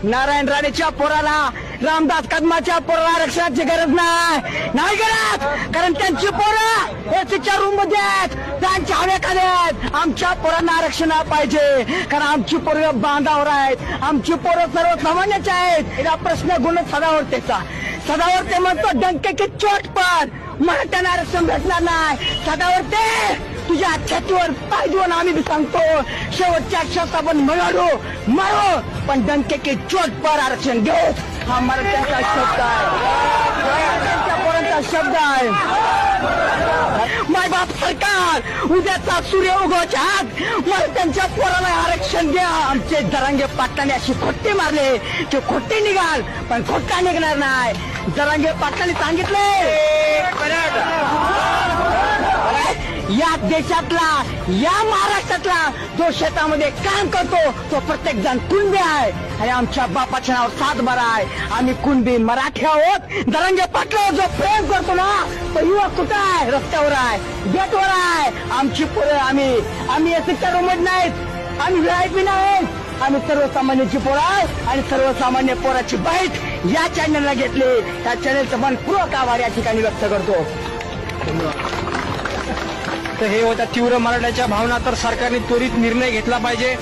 नारायण राणेच्या पोराला, रामदास कदमाच्या पोराला आरक्षणाची गरज नाही गरज, कारण त्यांची पोरं एसीच्या रूम मध्ये आहेत, त्यांच्या हवेखाली आहेत. आमच्या पोरांना आरक्षण पाहिजे, कारण आमची पोरं बांधावर आहेत, आमची पोरं सर्वसामान्याची आहेत. या प्रश्न गुण सदावर्ते म्हणतो डंके की चोट पर मराठ्यांना आरक्षण भेटणार नाही. सदावर्ते तुझ्या छातीवर पाय देऊन आम्ही बी सांगतो, शेवटच्या क्षणात आपण मरो पण डंके की चोट पर आरक्षण घेऊ. हा मराठ्यांचा शब्द आहे, मराठ्यांच्या पोरांचा शब्द आहे. मायबाप सरकार उद्याचा सूर्य उगवायच्या आत मराठ्यांच्या पोराला आरक्षण द्या. आमचे जरांगे पाटलाने अशी खोटी मारले की खोटी निघाल, पण खोटा निघणार नाही. जरांगे पाटलांनी सांगितले या देशातला, या महाराष्ट्रातला जो शेतामध्ये काम करतो तो प्रत्येक जण कुणबी आहे, आणि आमच्या बापाच्या नावावर 7/12 आहे. आम्ही कुणबी मराठी आहोत. जरांगे पाटलावर जो प्रेम करतो ना तो युवक कुठं आहे? रस्त्यावर आहे, गेटवर आहे. आमची पोरं आम्ही एसीच्या रूममध्ये नाहीत, आम्ही VIP नाहीत, आम्ही सर्वसामान्याची पोरं आहे. आणि सर्वसामान्य पोराची बाईट या चॅनलला घेतली. त्या चॅनलचं मनपूर्वक आभार या ठिकाणी व्यक्त करतो. तर हे होत्या तीव्र मराठ्याच्या भावना. तर सरकारने त्वरित निर्णय घेतला पाहिजे.